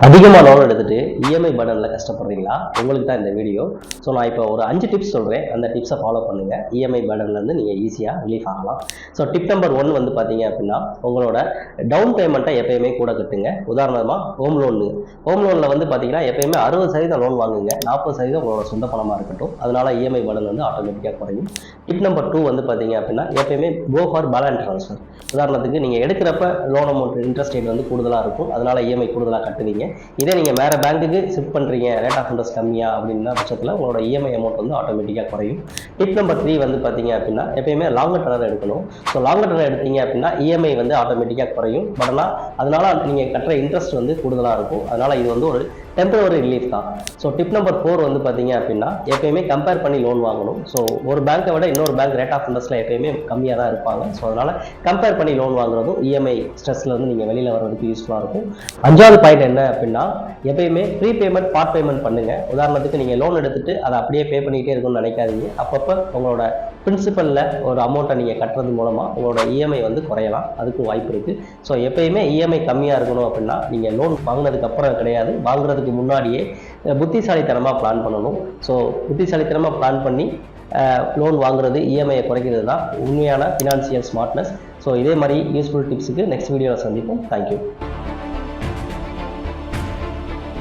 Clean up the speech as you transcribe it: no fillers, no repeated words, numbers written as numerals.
அதிகமாக லோன் எடுத்துட்டு இஎம்ஐ பர்டனில் கஷ்டப்படுறீங்களா? உங்களுக்கு தான் இந்த வீடியோ. ஸோ நான் இப்போ ஒரு 5 டிப்ஸ் சொல்கிறேன். அந்த டிப்ஸை ஃபாலோ பண்ணுங்கள். இஎம்ஐ பர்டன்லேருந்து நீங்கள் ஈஸியாக ரிலீஃப் ஆகலாம். ஸோ டிப் நம்பர் 1 வந்து பார்த்தீங்க அப்படின்னா, உங்களோட டவுன் பேமெண்ட்டை எப்பயுமே கூட கட்டுங்க. உதாரணமாக ஹோம் லோனில் வந்து பார்த்தீங்கன்னா எப்பயுமே 60% லோன் வாங்குங்க. 40% உங்களோட சொந்த பணமாக இருக்கட்டும். அதனால இஎம்ஐ பர்டன் வந்து ஆட்டோமேட்டிக்காக குறையும். டிப் நம்பர் 2 வந்து பார்த்தீங்க அப்படின்னா, எப்பயுமே கோ ஃபார் பேலன்ஸ் ட்ரான்ஸ்ஃபர். உதாரணத்துக்கு நீங்கள் எடுக்கிறப்ப லோன் அமௌண்ட் இன்ட்ரெஸ்ட் ரேட் வந்து கூடுதலாக இருக்கும். அதனால இஎம்ஐ கூடுதலாக கட்டுவீங்க. இதே நீங்கள் வேறு பேங்க்குக்கு ஷிஃப்ட் பண்ணுறீங்க, ரேட் ஆஃப் இன்ட்ரெஸ்ட் கம்மியாக அப்படின்னா பட்சத்தில் உங்களோட இஎம்ஐ அமௌண்ட் வந்து ஆட்டோமேட்டிக்காக குறையும். டிப் நம்பர் 3 வந்து பார்த்தீங்க அப்படின்னா, எப்பயுமே லாங்கர் டெனர் எடுக்கணும். ஸோ லாங்கர் டெனர் எடுத்தீங்க அப்படின்னா இஎம்ஐ வந்து ஆட்டோமேட்டிக்காக குறையும். பட் ஆனால் அதனால நீங்கள் கட்டுற இன்ட்ரெஸ்ட் வந்து கூடுதலாக இருக்கும். அதனால் இது வந்து ஒரு டெம்பரவரி ரிலீஃப் தான். ஸோ டிப் நம்பர் 4 வந்து பார்த்தீங்க அப்படின்னா, எப்பயுமே கம்பேர் பண்ணி லோன் வாங்கணும். ஸோ ஒரு பேங்க்கை விட இன்னொரு பேங்க் ரேட் ஆஃப் இன்ட்ரெஸ்ட்டில் எப்பயுமே கம்மியாக தான் இருப்பாங்க. ஸோ அதனால் கம்பேர் பண்ணி லோன் வாங்குறதும் இஎம்ஐ ஸ்ட்ரெஸ்ல இருந்து நீங்கள் வெளியில் வர்றதுக்கு யூஸ்ஃபுல்லாக இருக்கும். 5வது பாயிண்ட் என்ன அப்படின்னா, எப்பயுமே ப்ரீ பேமெண்ட் பார்ட் பேமெண்ட் பண்ணுங்க. உதாரணத்துக்கு நீங்கள் லோன் எடுத்துட்டு அதை அப்படியே பே பண்ணிக்கிட்டே இருக்கும்னு நினைக்காதீங்க. அப்பப்போ உங்களோட பிரின்சிபலில் ஒரு அமௌண்ட்டை நீங்கள் கட்டுறது மூலமாக உங்களோட இஎம்ஐ வந்து குறையலாம். அதுக்கு வாய்ப்பு இருக்குது. ஸோ எப்பயுமே இஎம்ஐ கம்மியாக இருக்கணும் அப்படின்னா நீங்கள் லோன் வாங்கினதுக்கு அப்புறம் கிடையாது, வாங்குறதுக்கு முன்னாடியே புத்திசாலித்தனமாக பிளான் பண்ணணும். ஸோ புத்திசாலித்தனமாக பிளான் பண்ணி லோன் வாங்குறது, இஎம்ஐயை குறைக்கிறது தான் உண்மையான ஃபினான்சியல் ஸ்மார்ட்னஸ். ஸோ இதே மாதிரி யூஸ்ஃபுல் டிப்ஸுக்கு நெக்ஸ்ட் வீடியோவில் சந்திப்போம். தேங்க்யூ.